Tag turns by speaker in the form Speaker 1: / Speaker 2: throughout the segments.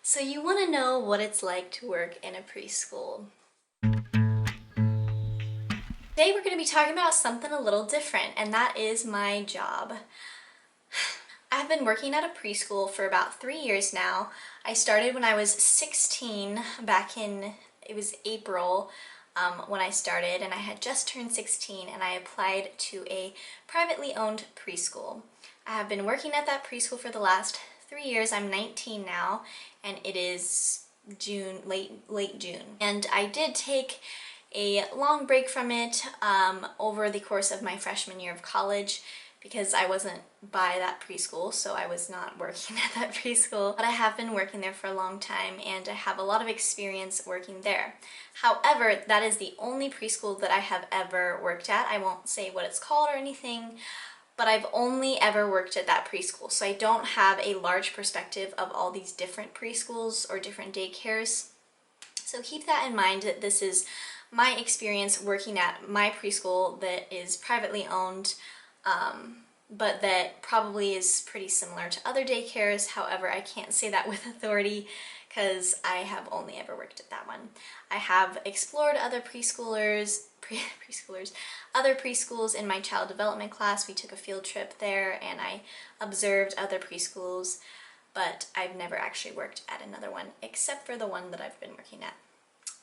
Speaker 1: So you want to know what it's like to work in a preschool. Today we're going to be talking about something a little different, and that is my job. I've been working at a preschool for about 3 years now. I started when I was 16, back in, it was April when I started, and I had just turned 16 and I applied to a privately owned preschool. I have been working at that preschool for the last 3 years. I'm 19 now, and it is June, late June. And I did take a long break from it over the course of my freshman year of college because I wasn't by that preschool, so I was not working at that preschool. But I have been working there for a long time, and I have a lot of experience working there. However, that is the only preschool that I have ever worked at. I won't say what it's called or anything, but I've only ever worked at that preschool, so I don't have a large perspective of all these different preschools or different daycares. So keep that in mind, that this is my experience working at my preschool that is privately owned, but that probably is pretty similar to other daycares. However, I can't say that with authority because I have only ever worked at that one. I have explored other other preschools in my child development class. We took a field trip there and I observed other preschools, but I've never actually worked at another one except for the one that I've been working at,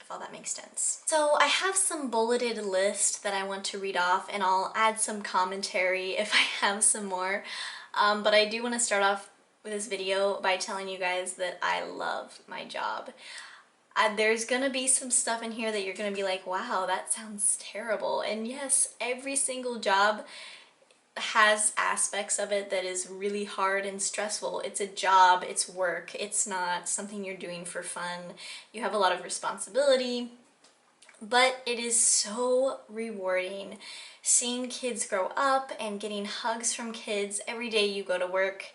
Speaker 1: if all that makes sense. So I have some bulleted list that I want to read off, and I'll add some commentary if I have some more. But I do want to start off with this video by telling you guys that I love my job. There's gonna be some stuff in here that you're gonna be like, wow, that sounds terrible. And yes, every single job has aspects of it that is really hard and stressful. It's a job, it's work, it's not something you're doing for fun. You have a lot of responsibility, but it is so rewarding seeing kids grow up and getting hugs from kids every day you go to work.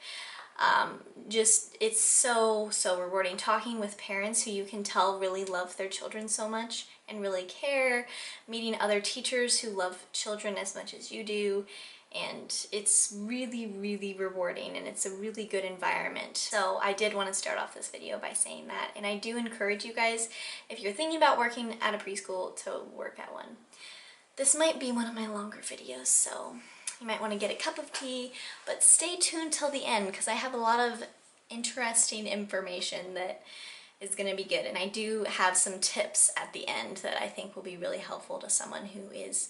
Speaker 1: It's so rewarding talking with parents who you can tell really love their children so much and really care, meeting other teachers who love children as much as you do, and it's really rewarding, and it's a really good environment. So I did want to start off this video by saying that, and I do encourage you guys, if you're thinking about working at a preschool, to work at one. This might be one of my longer videos, so you might want to get a cup of tea, but stay tuned till the end because I have a lot of interesting information that is going to be good, and I do have some tips at the end that I think will be really helpful to someone who is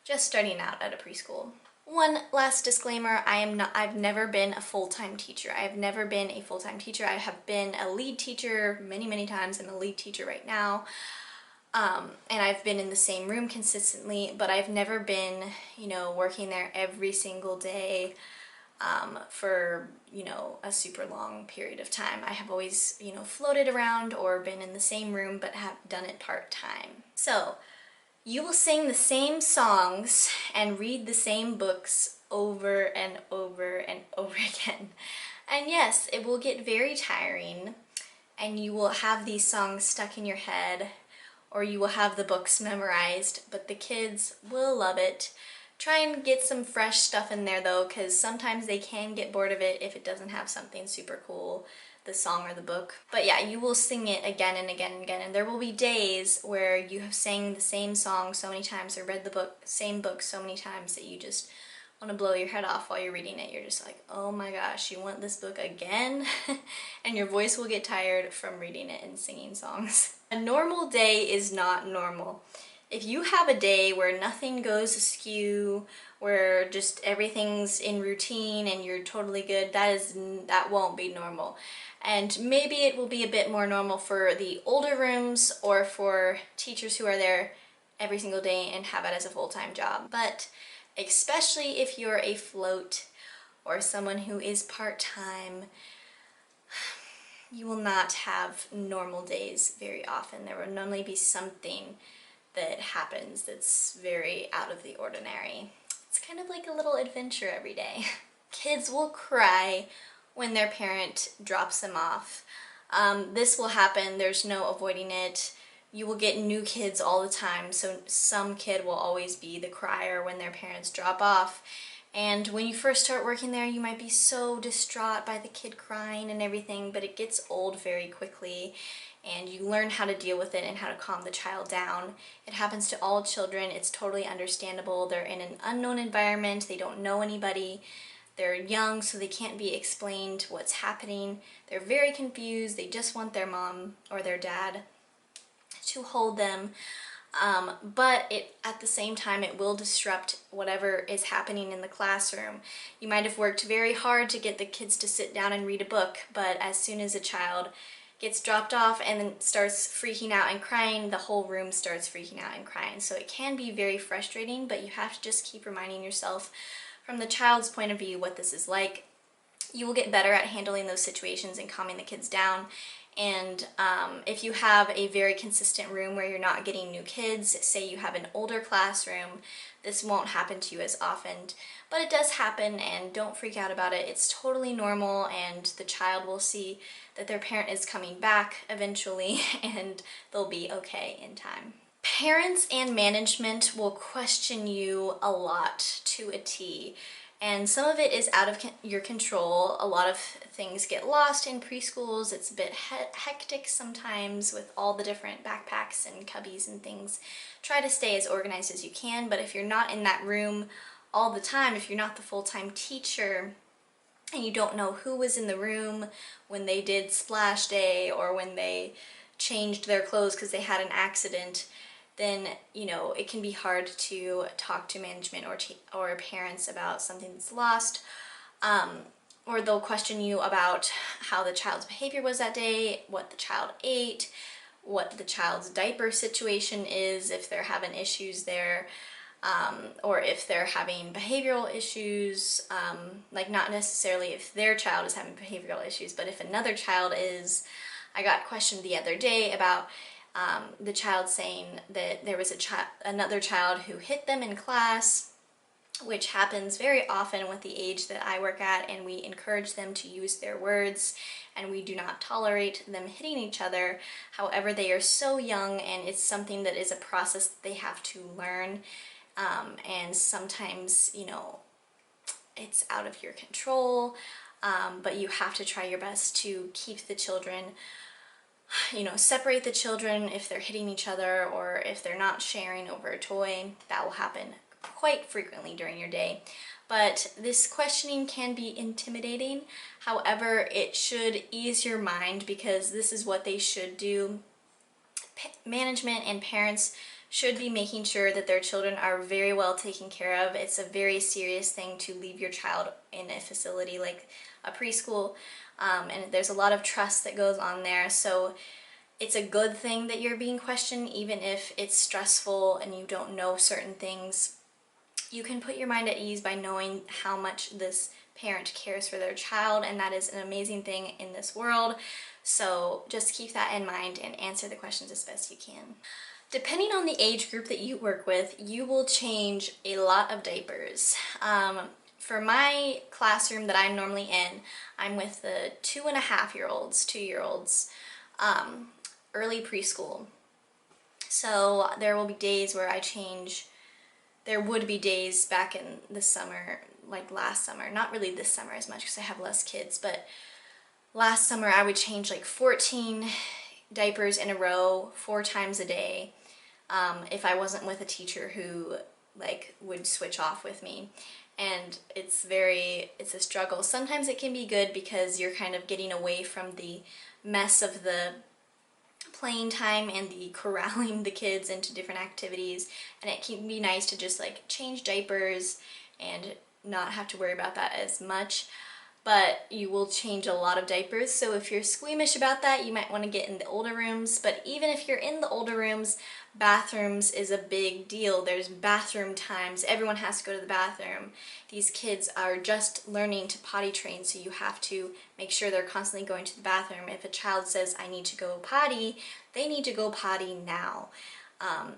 Speaker 1: just starting out at a preschool. One last disclaimer, I've never been a full-time teacher. I have never been a full-time teacher. I have been a lead teacher many times. I'm a lead teacher right now. And I've been in the same room consistently, but I've never been, working there every single day for, a super long period of time. I have always, floated around or been in the same room, but have done it part-time. So you will sing the same songs and read the same books over and over and over again. And yes, it will get very tiring, and you will have these songs stuck in your head, or you will have the books memorized, but the kids will love it. Try and get some fresh stuff in there though, because sometimes they can get bored of it if it doesn't have something super cool, the song or the book. But yeah, you will sing it again and again and again, and there will be days where you have sang the same song so many times or read the same book so many times that you just want to blow your head off while you're reading it. You're just like, oh my gosh, you want this book again? And your voice will get tired from reading it and singing songs. A normal day is not normal. If you have a day where nothing goes askew, where just everything's in routine and you're totally good, that won't be normal. And maybe it will be a bit more normal for the older rooms or for teachers who are there every single day and have it as a full-time job. But especially if you're a float or someone who is part-time, you will not have normal days very often. There will normally be something that happens that's very out of the ordinary. It's kind of like a little adventure every day. Kids will cry when their parent drops them off. This will happen, there's no avoiding it. You will get new kids all the time, so some kid will always be the crier when their parents drop off. And when you first start working there, you might be so distraught by the kid crying and everything, but it gets old very quickly and you learn how to deal with it and how to calm the child down. It happens to all children. It's totally understandable. They're in an unknown environment. They don't know anybody. They're young, so they can't be explained what's happening. They're very confused. They just want their mom or their dad to hold them. But at the same time, it will disrupt whatever is happening in the classroom. You might have worked very hard to get the kids to sit down and read a book, but as soon as a child gets dropped off and then starts freaking out and crying, the whole room starts freaking out and crying. So it can be very frustrating, but you have to just keep reminding yourself from the child's point of view what this is like. You will get better at handling those situations and calming the kids down. And if you have a very consistent room where you're not getting new kids, say you have an older classroom, this won't happen to you as often. But it does happen, and don't freak out about it. It's totally normal, and the child will see that their parent is coming back eventually, and they'll be okay in time. Parents and management will question you a lot to a T. And some of it is out of your control. A lot of things get lost in preschools. It's a bit hectic sometimes with all the different backpacks and cubbies and things. Try to stay as organized as you can, but if you're not in that room all the time, if you're not the full-time teacher, and you don't know who was in the room when they did splash day or when they changed their clothes because they had an accident, then, you know, it can be hard to talk to management or parents about something that's lost. Or they'll question you about how the child's behavior was that day, what the child ate, what the child's diaper situation is, if they're having issues there, or if they're having behavioral issues, like not necessarily if their child is having behavioral issues, but if another child is. I got questioned the other day about the child saying that there was another child who hit them in class, which happens very often with the age that I work at, and we encourage them to use their words and we do not tolerate them hitting each other. However, they are so young and it's something that is a process that they have to learn, and sometimes, you know, it's out of your control, but you have to try your best to keep the children, you know, separate the children if they're hitting each other or if they're not sharing over a toy. That will happen quite frequently during your day. But this questioning can be intimidating. However, it should ease your mind because this is what they should do. Management and parents should be making sure that their children are very well taken care of. It's a very serious thing to leave your child in a facility like a preschool, and there's a lot of trust that goes on there, so it's a good thing that you're being questioned, even if it's stressful and you don't know certain things. You can put your mind at ease by knowing how much this parent cares for their child, and that is an amazing thing in this world. So just keep that in mind and answer the questions as best you can. Depending on the age group that you work with, you will change a lot of diapers. For my classroom that I'm normally in, I'm with the 2.5-year-olds, 2-year-olds, early preschool. So there will be days where I change. There would be days back in the summer, like last summer, not really this summer as much because I have less kids, but last summer I would change like 14 diapers in a row 4 times a day, if I wasn't with a teacher who like would switch off with me. And it's a struggle. Sometimes it can be good because you're kind of getting away from the mess of the playing time and the corralling the kids into different activities, and it can be nice to just like change diapers and not have to worry about that as much. But you will change a lot of diapers, so if you're squeamish about that, you might want to get in the older rooms. But even if you're in the older rooms, bathrooms is a big deal. There's bathroom times. Everyone has to go to the bathroom. These kids are just learning to potty train, so you have to make sure they're constantly going to the bathroom. If a child says, I need to go potty, they need to go potty now.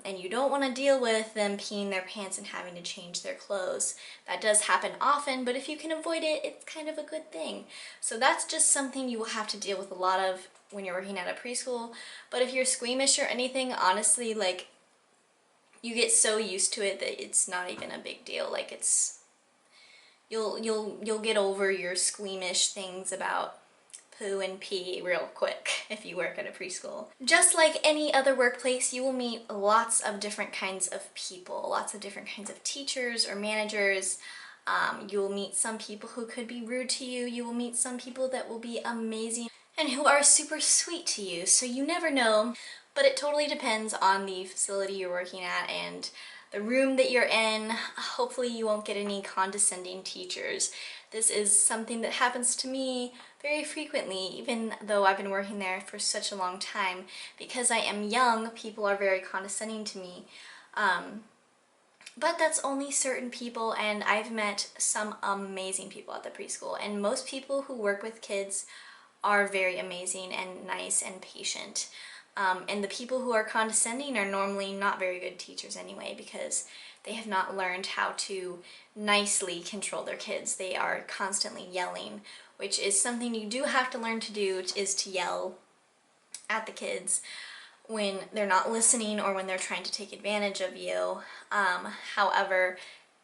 Speaker 1: And you don't want to deal with them peeing their pants and having to change their clothes. That does happen often, but if you can avoid it, it's kind of a good thing. So that's just something you will have to deal with a lot of when you're working at a preschool. But if you're squeamish or anything, honestly, like, you get so used to it that it's not even a big deal. Like, you'll get over your squeamish things about poo and pee real quick if you work at a preschool. Just like any other workplace, you will meet lots of different kinds of people, lots of different kinds of teachers or managers. You will meet some people who could be rude to you. You will meet some people that will be amazing and who are super sweet to you. So you never know, but it totally depends on the facility you're working at and the room that you're in. Hopefully you won't get any condescending teachers. This is something that happens to me very frequently, even though I've been working there for such a long time. Because I am young, people are very condescending to me. But that's only certain people, and I've met some amazing people at the preschool. And most people who work with kids are very amazing and nice and patient. And the people who are condescending are normally not very good teachers anyway, because they have not learned how to nicely control their kids. They are constantly yelling, which is something you do have to learn to do, is to yell at the kids when they're not listening or when they're trying to take advantage of you. However,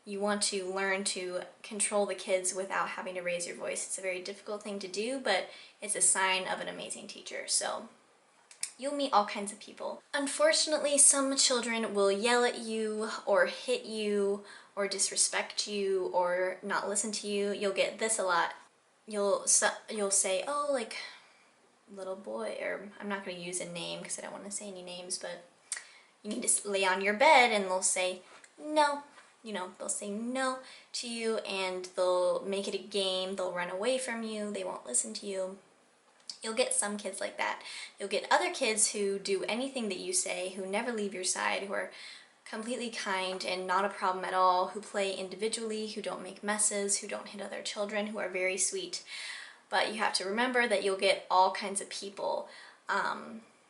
Speaker 1: you want to learn to control the kids without having to raise your voice. It's a very difficult thing to do, but it's a sign of an amazing teacher. So you'll meet all kinds of people. Unfortunately, some children will yell at you or hit you or disrespect you or not listen to you. You'll get this a lot. You'll say, oh, like, little boy, or I'm not going to use a name because I don't want to say any names, but you need to lay on your bed, and they'll say no. You know, they'll say no to you, and they'll make it a game. They'll run away from you. They won't listen to you. You'll get some kids like that. You'll get other kids who do anything that you say, who never leave your side, who are completely kind and not a problem at all, who play individually, who don't make messes, who don't hit other children, who are very sweet. But you have to remember that you'll get all kinds of people,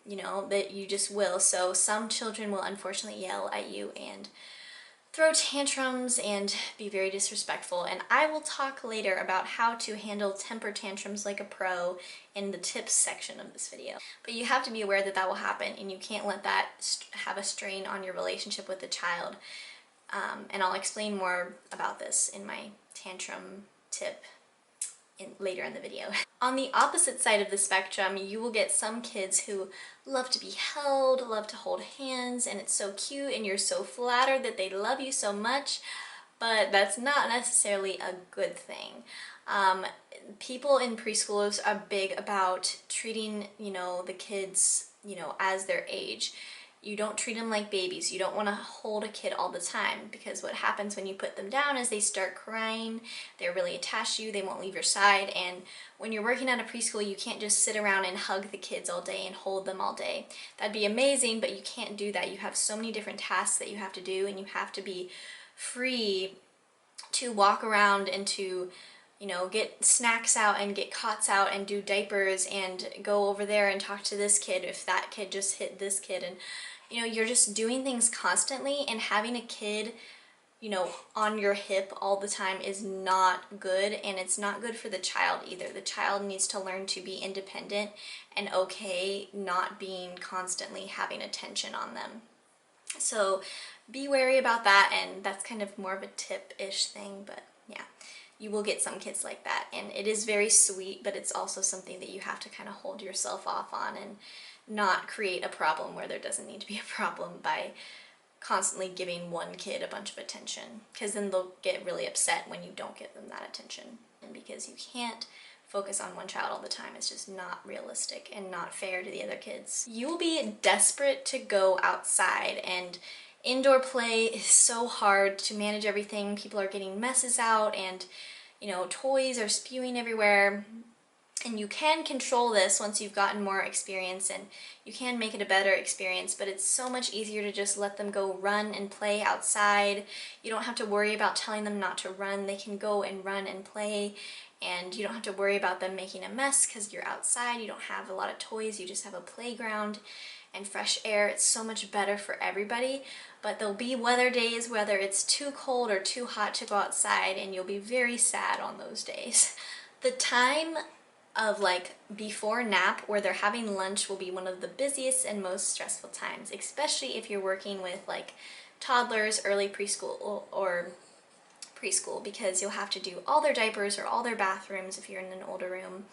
Speaker 1: you know, that you just will. So some children will unfortunately yell at you and throw tantrums and be very disrespectful. And I will talk later about how to handle temper tantrums like a pro in the tips section of this video. But you have to be aware that that will happen, and you can't let that have a strain on your relationship with the child. And I'll explain more about this in my tantrum tip later in the video. On the opposite side of the spectrum, you will get some kids who love to be held, love to hold hands, and it's so cute and you're so flattered that they love you so much, but that's not necessarily a good thing. People in preschools are big about treating, you know, the kids, you know, as their age. You don't treat them like babies. You don't want to hold a kid all the time, because what happens when you put them down is they start crying, they're really attached to you, they won't leave your side. And when you're working at a preschool, you can't just sit around and hug the kids all day and hold them all day. That'd be amazing, but you can't do that. You have so many different tasks that you have to do, and you have to be free to walk around and to, you know, get snacks out and get cots out and do diapers and go over there and talk to this kid if that kid just hit this kid. And you know, you're just doing things constantly, and having a kid, you know, on your hip all the time is not good, and it's not good for the child either. The child needs to learn to be independent and okay not being constantly having attention on them. So be wary about that, and that's kind of more of a tip-ish thing, but yeah. You will get some kids like that, and it is very sweet, but it's also something that you have to kind of hold yourself off on and not create a problem where there doesn't need to be a problem by constantly giving one kid a bunch of attention, because then they'll get really upset when you don't give them that attention. And because you can't focus on one child all the time, it's just not realistic and not fair to the other kids. You will be desperate to go outside, and indoor play is so hard to manage everything. People are getting messes out, and you know, toys are spewing everywhere. And you can control this once you've gotten more experience, and you can make it a better experience, but it's so much easier to just let them go run and play outside. You don't have to worry about telling them not to run. They can go and run and play, and you don't have to worry about them making a mess because you're outside. You don't have a lot of toys. You just have a playground and fresh air. It's so much better for everybody. But there'll be weather days, whether it's too cold or too hot to go outside, and you'll be very sad on those days. The time of like before nap, where they're having lunch, will be one of the busiest and most stressful times, especially if you're working with like toddlers, early preschool or preschool because you'll have to do all their diapers or all their bathrooms if you're in an older room.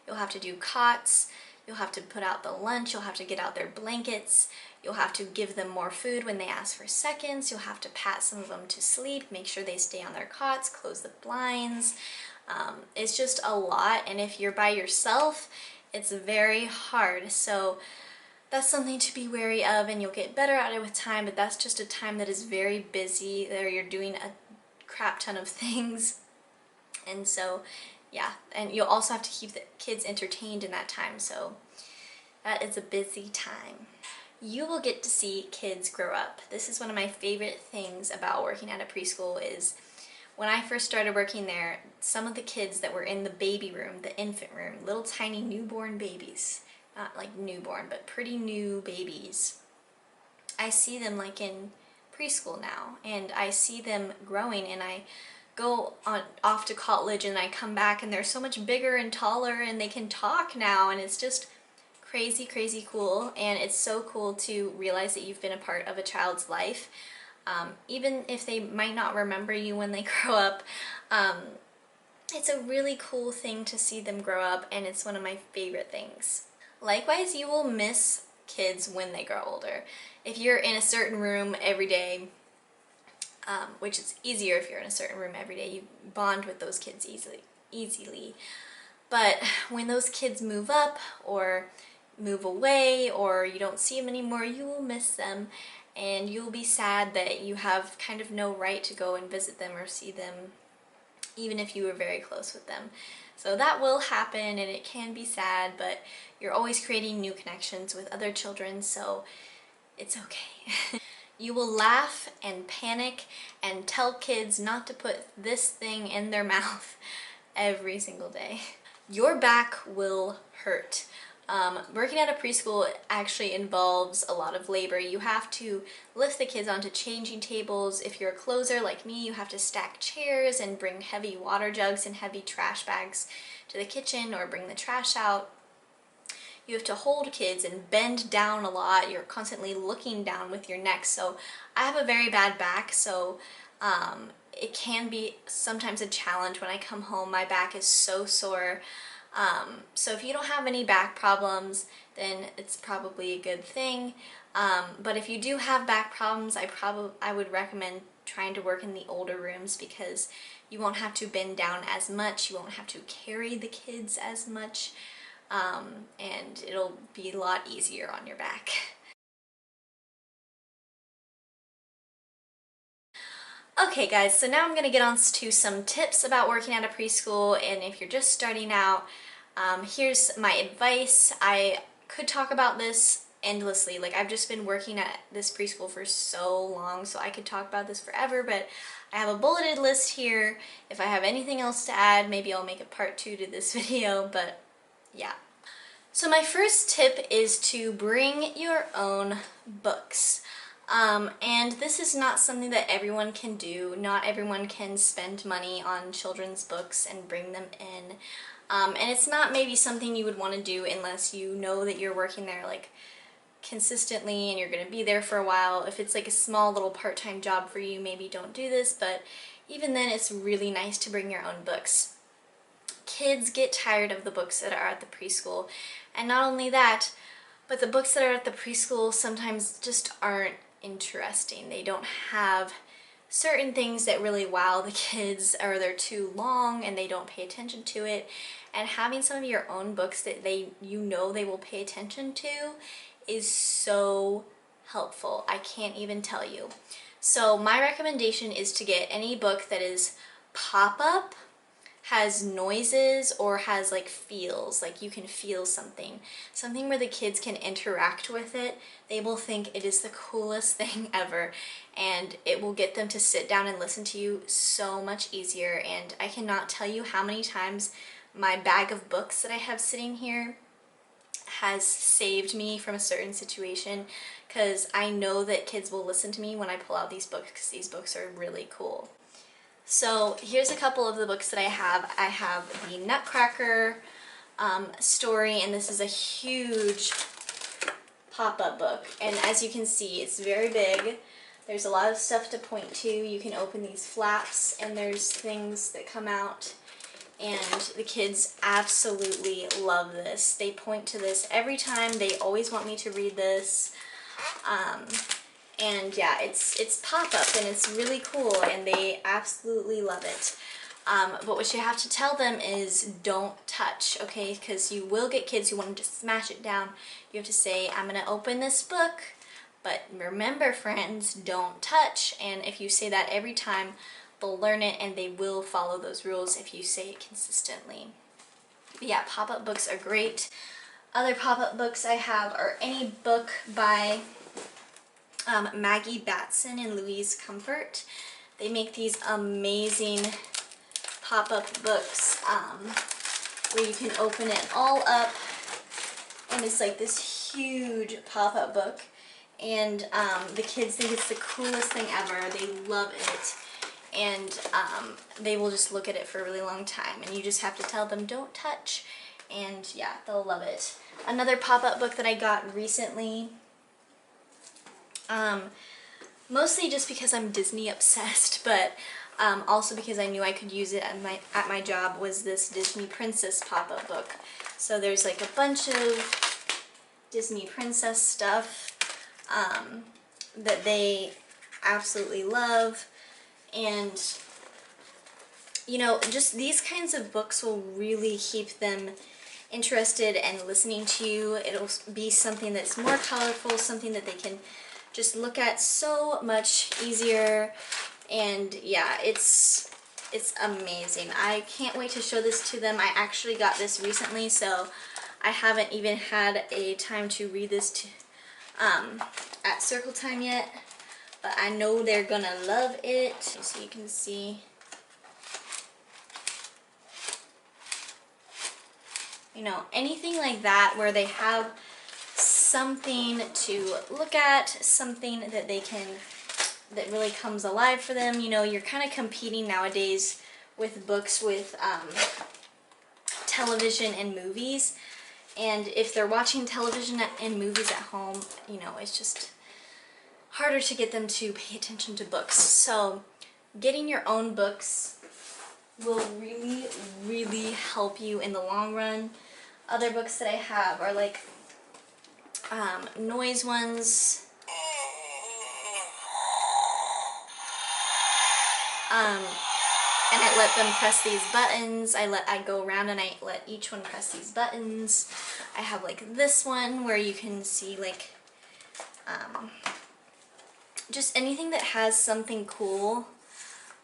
Speaker 1: You'll have to do cots, you'll have to put out the lunch, you'll have to get out their blankets, you'll have to give them more food when they ask for seconds, you'll have to pat some of them to sleep, make sure they stay on their cots, close the blinds. It's just a lot, and if you're by yourself, it's very hard. So that's something to be wary of, and you'll get better at it with time, but that's just a time that is very busy, there you're doing a crap ton of things. And so yeah, and you'll also have to keep the kids entertained in that time, so that is a busy time. You will get to see kids grow up. This is one of my favorite things about working at a preschool is when I first started working there, some of the kids that were in the baby room, the infant room, little tiny newborn babies, not like newborn, but pretty new babies, I see them like in preschool now, and I see them growing, and I go off to college and I come back and they're so much bigger and taller and they can talk now, and it's just crazy, crazy cool. And it's so cool to realize that you've been a part of a child's life. Even if they might not remember you when they grow up, it's a really cool thing to see them grow up, and it's one of my favorite things. Likewise, you will miss kids when they grow older. If you're in a certain room every day, which is easier if you're in a certain room every day, you bond with those kids easily. But when those kids move up or move away or you don't see them anymore, you will miss them, and you'll be sad that you have kind of no right to go and visit them or see them, even if you were very close with them. So that will happen, and it can be sad, but you're always creating new connections with other children, so it's okay. You will laugh and panic and tell kids not to put this thing in their mouth every single day. Your back will hurt. Working at a preschool actually involves a lot of labor. You have to lift the kids onto changing tables. If you're a closer like me, you have to stack chairs and bring heavy water jugs and heavy trash bags to the kitchen or bring the trash out. You have to hold kids and bend down a lot. You're constantly looking down with your neck. So I have a very bad back, so it can be sometimes a challenge when I come home. My back is so sore. So if you don't have any back problems, then it's probably a good thing. But if you do have back problems, I would recommend trying to work in the older rooms because you won't have to bend down as much, you won't have to carry the kids as much, and it'll be a lot easier on your back. Okay guys, so now I'm going to get on to some tips about working at a preschool, and if you're just starting out, here's my advice. I could talk about this endlessly. Like, I've just been working at this preschool for so long, so I could talk about this forever, but I have a bulleted list here. If I have anything else to add, maybe I'll make a part 2 to this video, but yeah. So my first tip is to bring your own books. And this is not something that everyone can do. Not everyone can spend money on children's books and bring them in. And it's not maybe something you would want to do unless you know that you're working there like consistently and you're going to be there for a while. If it's like a small little part-time job for you, maybe don't do this, but even then it's really nice to bring your own books. Kids get tired of the books that are at the preschool, and not only that, but the books that are at the preschool sometimes just aren't interesting. They don't have certain things that really wow the kids, or they're too long and they don't pay attention to it. And having some of your own books that you know they will pay attention to is so helpful. I can't even tell you. So my recommendation is to get any book that is pop-up, has noises, or has like feels, like you can feel something where the kids can interact with it. They will think it is the coolest thing ever, and it will get them to sit down and listen to you so much easier. And I cannot tell you how many times my bag of books that I have sitting here has saved me from a certain situation, because I know that kids will listen to me when I pull out these books, because these books are really cool. So here's a couple of the books that I have. I have the Nutcracker story, and this is a huge pop-up book. And as you can see, it's very big. There's a lot of stuff to point to. You can open these flaps and there's things that come out, and the kids absolutely love this. They point to this every time. They always want me to read this. And yeah, it's pop-up and it's really cool and they absolutely love it. But what you have to tell them is don't touch, okay? Because you will get kids who want to just smash it down. You have to say, I'm going to open this book, but remember, friends, don't touch. And if you say that every time, they'll learn it and they will follow those rules if you say it consistently. But yeah, pop-up books are great. Other pop-up books I have are any book by Maggie Batson and Louise Comfort. They make these amazing pop-up books where you can open it all up and it's like this huge pop-up book, and the kids think it's the coolest thing ever. They love it, and they will just look at it for a really long time, and you just have to tell them don't touch, and yeah, they'll love it. Another pop-up book that I got recently, mostly just because I'm Disney obsessed, but also because I knew I could use it at my job, was this Disney Princess pop-up book. So there's like a bunch of Disney Princess stuff that they absolutely love, and you know, just these kinds of books will really keep them interested and listening to you. It'll be something that's more colorful, something that they can just look at so much easier. And yeah, it's amazing. I can't wait to show this to them. I actually got this recently, so I haven't even had a time to read this to, at circle time yet, but I know they're gonna love it. So you can see, you know, anything like that where they have something to look at, something that they can, that really comes alive for them. You know, you're kind of competing nowadays with books with television and movies, and if they're watching television and movies at home, you know, it's just harder to get them to pay attention to books. So getting your own books will really, really help you in the long run. Other books that I have are like noise ones. And I let them press these buttons. I go around and I let each one press these buttons. I have like this one where you can see like just anything that has something cool.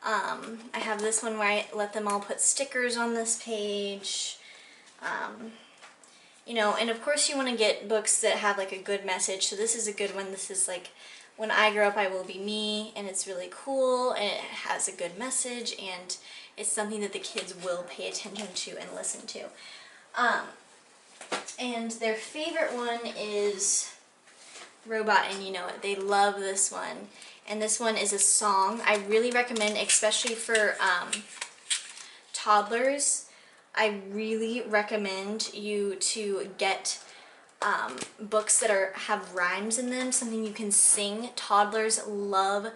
Speaker 1: I have this one where I let them all put stickers on this page. You know, and of course you want to get books that have like a good message. So this is a good one. This is like When I Grow Up I Will Be Me, and it's really cool and it has a good message and it's something that the kids will pay attention to and listen to. And their favorite one is Robot and You Know It. They love this one. And this one is a song. I really recommend, especially for toddlers, I really recommend you to get books that have rhymes in them, something you can sing. Toddlers love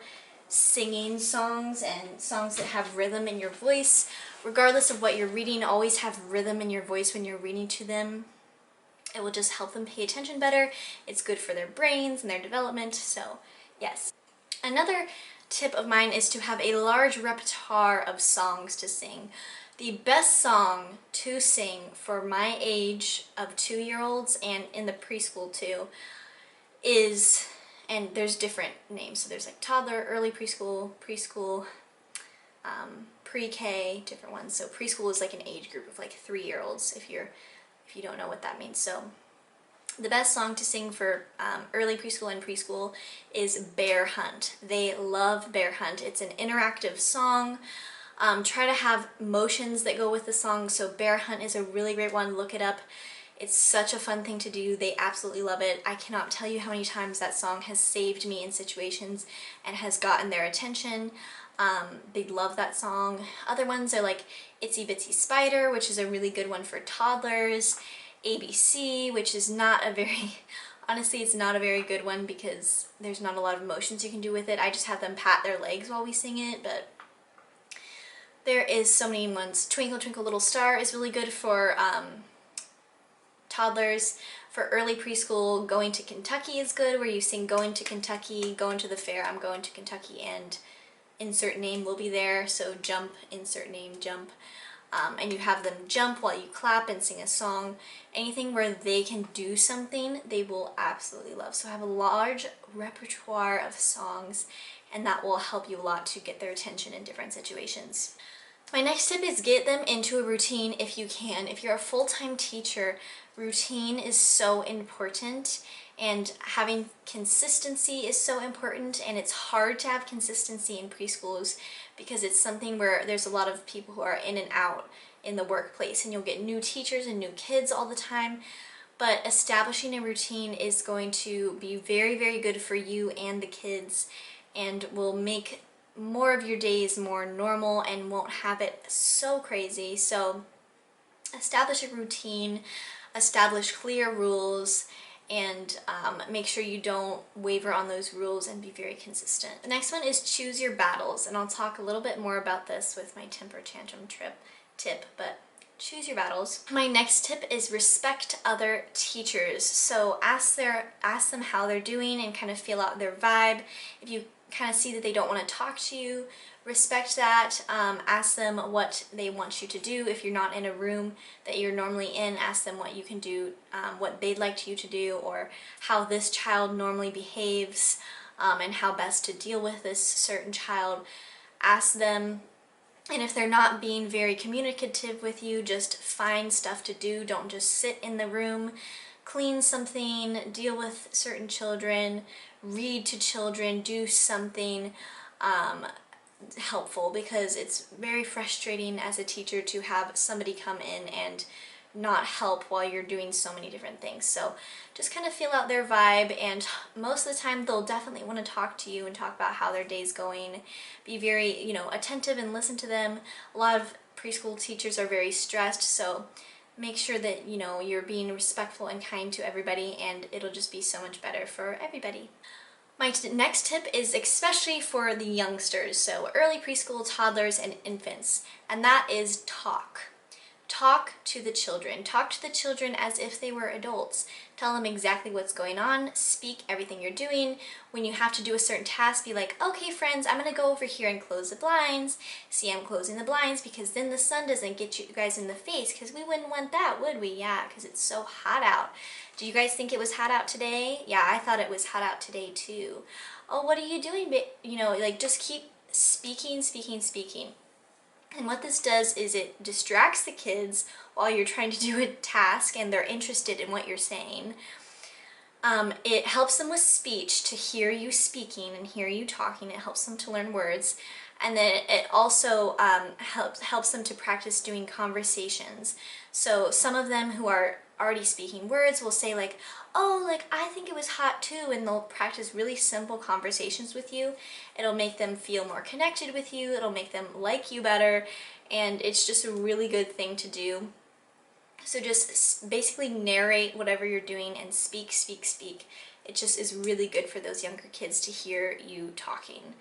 Speaker 1: singing songs and songs that have rhythm in your voice. Regardless of what you're reading, always have rhythm in your voice when you're reading to them. It will just help them pay attention better. It's good for their brains and their development, so yes. Another tip of mine is to have a large repertoire of songs to sing. The best song to sing for my age of 2-year-olds and in the preschool too is, and there's different names, so there's like toddler, early preschool, pre-K, different ones. So preschool is like an age group of like 3-year-olds if you don't know what that means. So the best song to sing for early preschool and preschool is Bear Hunt. They love Bear Hunt. It's an interactive song. Try to have motions that go with the song, so Bear Hunt is a really great one. Look it up. It's such a fun thing to do. They absolutely love it. I cannot tell you how many times that song has saved me in situations and has gotten their attention. They love that song. Other ones are like Itsy Bitsy Spider, which is a really good one for toddlers. ABC, which is not a very Honestly, it's not a very good one because there's not a lot of motions you can do with it. I just have them pat their legs while we sing it, but there is so many ones. Twinkle Twinkle Little Star is really good for toddlers. For early preschool, Going to Kentucky is good, where you sing Going to Kentucky, going to the fair, I'm going to Kentucky, and insert name will be there, so jump, insert name, jump. And you have them jump while you clap and sing a song. Anything where they can do something, they will absolutely love. So have a large repertoire of songs, and that will help you a lot to get their attention in different situations. My next tip is get them into a routine if you can. If you're a full-time teacher, routine is so important, and having consistency is so important, and it's hard to have consistency in preschools because it's something where there's a lot of people who are in and out in the workplace, and you'll get new teachers and new kids all the time. But establishing a routine is going to be very, very good for you and the kids, and will make more of your days more normal and won't have it so crazy. So establish a routine, establish clear rules, and make sure you don't waver on those rules and be very consistent. The next one is choose your battles, and I'll talk a little bit more about this with my temper tantrum tip, but choose your battles. My next tip is respect other teachers. So ask them how they're doing and kind of feel out their vibe. If you kind of see that they don't want to talk to you, respect that. Ask them what they want you to do. If you're not in a room that you're normally in, ask them what you can do, what they'd like you to do, or how this child normally behaves, and how best to deal with this certain child. Ask them, and if they're not being very communicative with you, just find stuff to do. Don't just sit in the room. Clean something, deal with certain children, read to children, do something helpful, because it's very frustrating as a teacher to have somebody come in and not help while you're doing so many different things. So just kind of feel out their vibe, and most of the time they'll definitely want to talk to you and talk about how their day's going. Be very, attentive and listen to them. A lot of preschool teachers are very stressed, so make sure that you're being respectful and kind to everybody, and it'll just be so much better for everybody. My next tip is especially for the youngsters, so early preschool, toddlers, and infants, and that is talk. Talk to the children. Talk to the children as if they were adults. Tell them exactly what's going on. Speak everything you're doing. When you have to do a certain task, be like, okay friends, I'm going to go over here and close the blinds. See, I'm closing the blinds because then the sun doesn't get you guys in the face, because we wouldn't want that, would we? Yeah, because it's so hot out. Do you guys think it was hot out today? Yeah, I thought it was hot out today too. Oh, what are you doing? Just keep speaking. And what this does is it distracts the kids while you're trying to do a task and they're interested in what you're saying. It helps them with speech, to hear you speaking and hear you talking. It helps them to learn words. And then it also helps them to practice doing conversations. So some of them who are already speaking words will say like, oh, I think it was hot too, and they'll practice really simple conversations with you. It'll make them feel more connected with you, it'll make them like you better, and it's just a really good thing to do. So just basically narrate whatever you're doing and speak. It just is really good for those younger kids to hear you talking,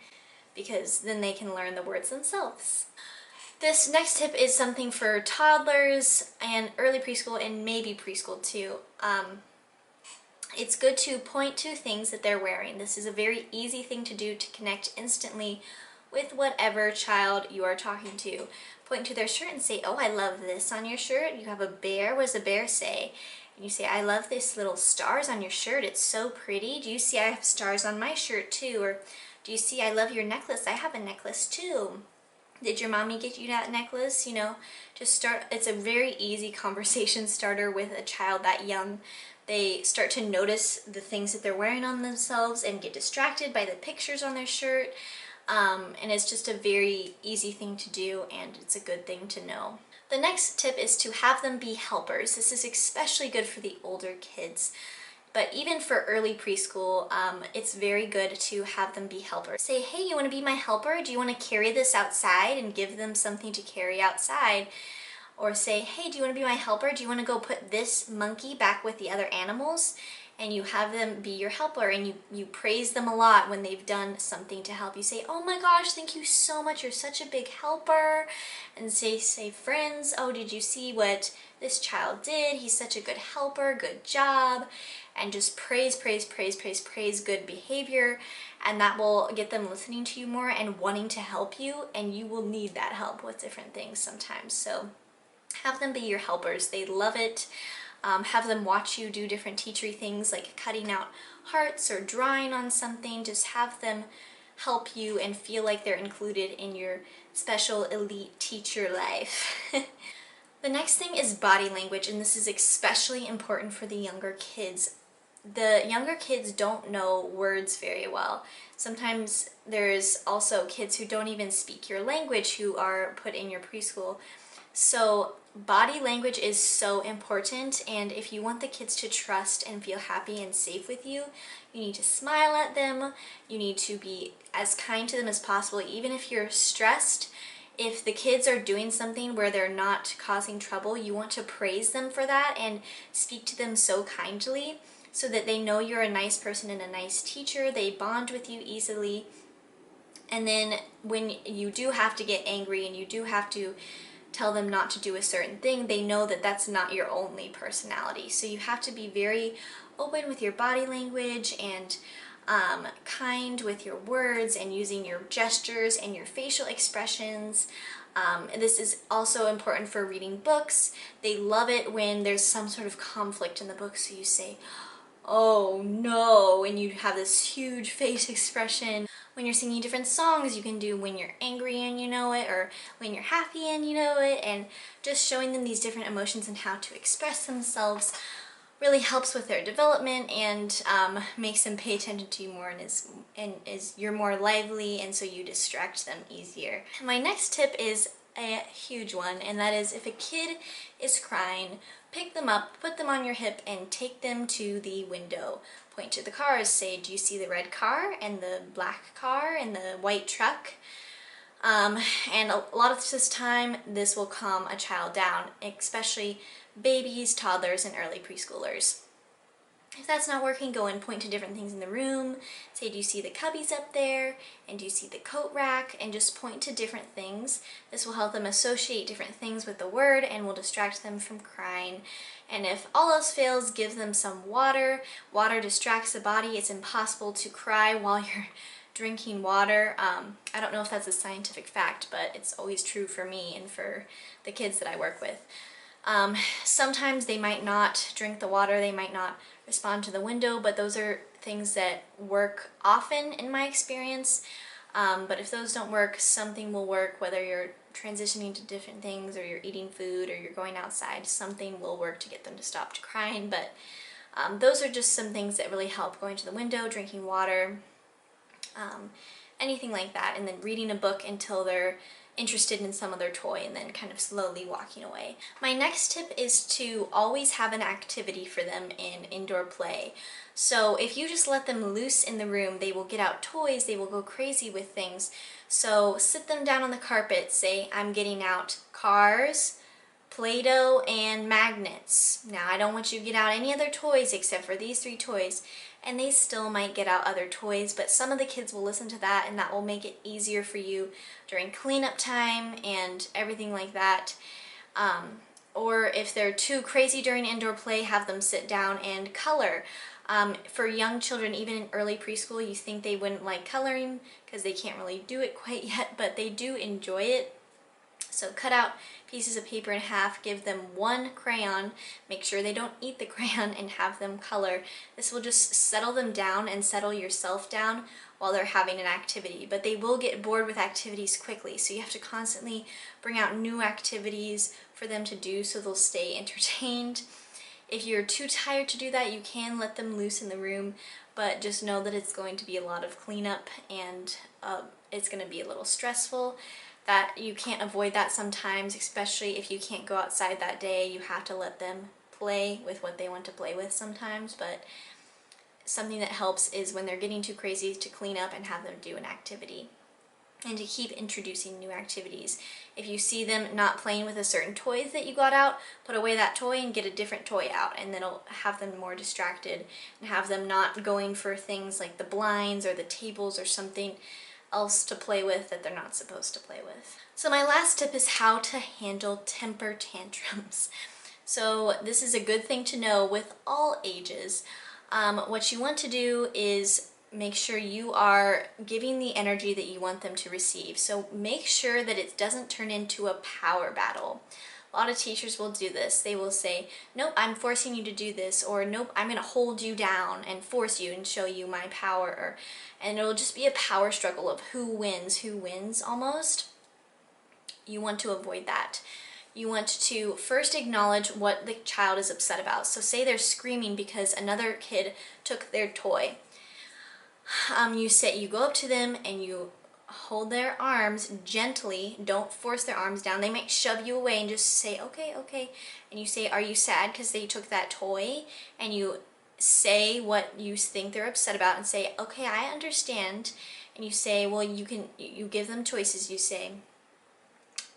Speaker 1: because then they can learn the words themselves. This next tip is something for toddlers and early preschool and maybe preschool too. It's good to point to things that they're wearing. This is a very easy thing to do to connect instantly with whatever child you are talking to. Point to their shirt and say, oh, I love this on your shirt. You have a bear. What does the bear say? And you say, I love this little stars on your shirt. It's so pretty. Do you see I have stars on my shirt too? Or do you see I love your necklace? I have a necklace too. Did your mommy get you that necklace? Just start. It's a very easy conversation starter with a child that young. They start to notice the things that they're wearing on themselves and get distracted by the pictures on their shirt. And it's just a very easy thing to do, and it's a good thing to know. The next tip is to have them be helpers. This is especially good for the older kids. But even for early preschool, it's very good to have them be helpers. Say, hey, you want to be my helper? Do you want to carry this outside? And give them something to carry outside. Or say, hey, do you want to be my helper? Do you want to go put this monkey back with the other animals? and you have them be your helper, and you praise them a lot when they've done something to help. You say, oh my gosh, thank you so much, you're such a big helper. And say friends, oh, did you see what this child did? He's such a good helper, good job. And just praise good behavior, and that will get them listening to you more and wanting to help you, and you will need that help with different things sometimes. So have them be your helpers. They love it. Have them watch you do different teachery things like cutting out hearts or drawing on something. Just have them help you and feel like they're included in your special elite teacher life. The next thing is body language, and this is especially important for the younger kids. The younger kids don't know words very well. Sometimes there's also kids who don't even speak your language who are put in your preschool. So body language is so important, and if you want the kids to trust and feel happy and safe with you, you need to smile at them. You need to be as kind to them as possible, even if you're stressed. If the kids are doing something where they're not causing trouble, you want to praise them for that and speak to them so kindly so that they know you're a nice person and a nice teacher. They bond with you easily. And then when you do have to get angry and you do have to tell them not to do a certain thing, they know that that's not your only personality. So you have to be very open with your body language and kind with your words and using your gestures and your facial expressions. This is also important for reading books. They love it when there's some sort of conflict in the book, so you say, oh no, and you have this huge face expression. When you're singing different songs, you can do when you're angry and you know it, or when you're happy and you know it, and just showing them these different emotions and how to express themselves really helps with their development and makes them pay attention to you more, and is you're more lively, and so you distract them easier. My next tip is a huge one, and that is if a kid is crying, pick them up, put them on your hip, and take them to the window. Point to the cars, say, do you see the red car and the black car and the white truck? And a lot of this time, this will calm a child down, especially babies, toddlers, and early preschoolers. If that's not working, go and point to different things in the room. Say, do you see the cubbies up there? And do you see the coat rack? And just point to different things. This will help them associate different things with the word and will distract them from crying. And if all else fails, give them some water. Water distracts the body. It's impossible to cry while you're drinking water. I don't know if that's a scientific fact, but it's always true for me and for the kids that I work with. Sometimes they might not drink the water, they might not respond to the window, but those are things that work often in my experience. But if those don't work, something will work, whether you're transitioning to different things or you're eating food or you're going outside, something will work to get them to stop crying. But those are just some things that really help: going to the window, drinking water, anything like that, and then reading a book until they're interested in some other toy, and then kind of slowly walking away. My next tip is to always have an activity for them in indoor play. So if you just let them loose in the room, they will get out toys, they will go crazy with things. So sit them down on the carpet, say, I'm getting out cars, Play-Doh, and magnets. Now I don't want you to get out any other toys except for these 3 toys. And they still might get out other toys, but some of the kids will listen to that, and that will make it easier for you during cleanup time and everything like that. Or if they're too crazy during indoor play, have them sit down and color. For young children, even in early preschool, you think they wouldn't like coloring because they can't really do it quite yet, but they do enjoy it. So cut out pieces of paper in half, give them 1 crayon, make sure they don't eat the crayon, and have them color. This will just settle them down and settle yourself down while they're having an activity. But they will get bored with activities quickly, so you have to constantly bring out new activities for them to do so they'll stay entertained. If you're too tired to do that, you can let them loose in the room, but just know that it's going to be a lot of cleanup and it's going to be a little stressful. That you can't avoid that sometimes, especially if you can't go outside that day. You have to let them play with what they want to play with sometimes, but something that helps is when they're getting too crazy to clean up and have them do an activity. and to keep introducing new activities. If you see them not playing with a certain toy that you got out, put away that toy and get a different toy out, and then it'll have them more distracted and have them not going for things like the blinds or the tables or something else to play with that they're not supposed to play with. So my last tip is how to handle temper tantrums. So this is a good thing to know with all ages. What you want to do is make sure you are giving the energy that you want them to receive. So make sure that it doesn't turn into a power battle. A lot of teachers will do this. They will say, nope, I'm forcing you to do this, or nope, I'm going to hold you down and force you and show you my power. And it'll just be a power struggle of who wins almost. You want to avoid that. You want to first acknowledge what the child is upset about. So say they're screaming because another kid took their toy. You go up to them and you hold their arms gently. Don't force their arms down. They might shove you away, and just say, okay, okay. And you say, are you sad because they took that toy? And you say what you think they're upset about and say, okay, I understand. And you say, well, you give them choices. You say,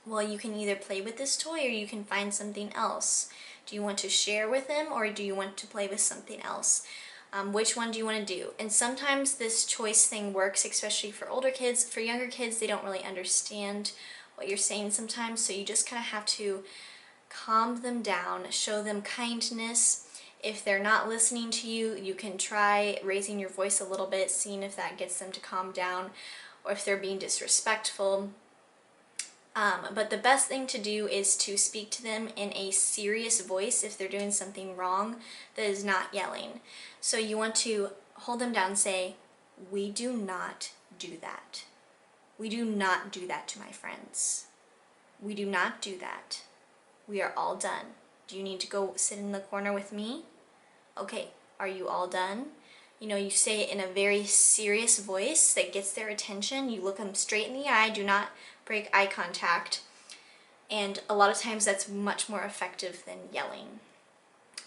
Speaker 1: well, you can either play with this toy or you can find something else. Do you want to share with them, or do you want to play with something else? Which one do you want to do? And sometimes this choice thing works, especially for older kids. For younger kids, they don't really understand what you're saying sometimes, so you just kind of have to calm them down, show them kindness. If they're not listening to you, you can try raising your voice a little bit, seeing if that gets them to calm down, or if they're being disrespectful. But the best thing to do is to speak to them in a serious voice if they're doing something wrong that is not yelling. So you want to hold them down and say, we do not do that. We do not do that to my friends. We do not do that. We are all done. Do you need to go sit in the corner with me? Okay, are you all done? You say it in a very serious voice that gets their attention. You look them straight in the eye. Do not break eye contact. And a lot of times that's much more effective than yelling.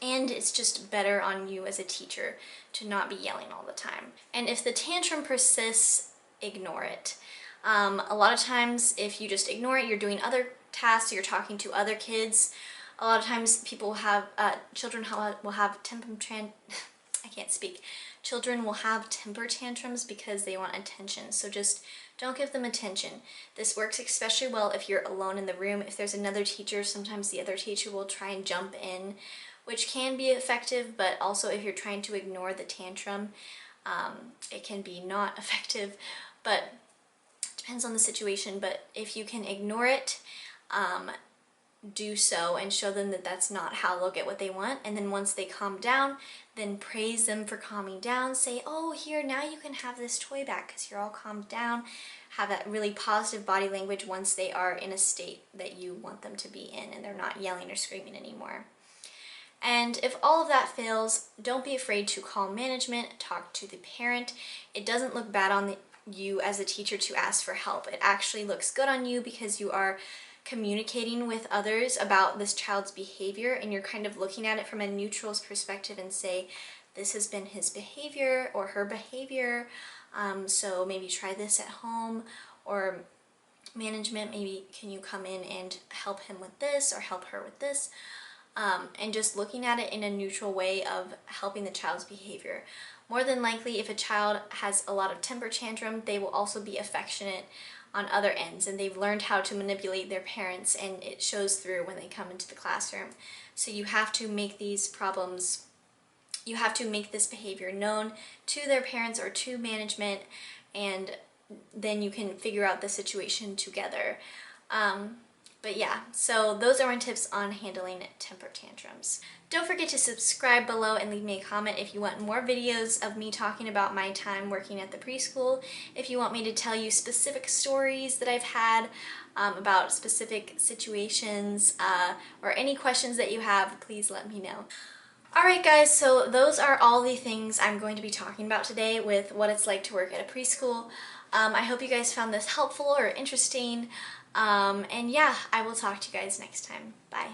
Speaker 1: And it's just better on you as a teacher to not be yelling all the time. And if the tantrum persists, ignore it. A lot of times if you just ignore it, you're doing other tasks, you're talking to other kids. A lot of times children will have Children will have temper tantrums because they want attention. So just don't give them attention. This works especially well if you're alone in the room. If there's another teacher, sometimes the other teacher will try and jump in, which can be effective, but also if you're trying to ignore the tantrum, it can be not effective, but it depends on the situation. But if you can ignore it, do so and show them that that's not how they'll get what they want. And then once they calm down, then praise them for calming down. Say, oh, here, now you can have this toy back because you're all calmed down. Have that really positive body language once they are in a state that you want them to be in and they're not yelling or screaming anymore. And if all of that fails, don't be afraid to call management, talk to the parent. It doesn't look bad on you as a teacher to ask for help. It actually looks good on you because you are communicating with others about this child's behavior, and you're kind of looking at it from a neutral perspective and say, this has been his behavior or her behavior, so maybe try this at home, or management, maybe can you come in and help him with this or help her with this, and just looking at it in a neutral way of helping the child's behavior. More than likely, if a child has a lot of temper tantrum, they will also be affectionate on other ends, and they've learned how to manipulate their parents, and it shows through when they come into the classroom. So you have to make these problems, you have to make this behavior known to their parents or to management, and then you can figure out the situation together. But yeah, so those are my tips on handling temper tantrums. Don't forget to subscribe below and leave me a comment if you want more videos of me talking about my time working at the preschool. If you want me to tell you specific stories that I've had about specific situations, or any questions that you have, please let me know. Alright guys, so those are all the things I'm going to be talking about today with what it's like to work at a preschool. I hope you guys found this helpful or interesting. And yeah, I will talk to you guys next time. Bye.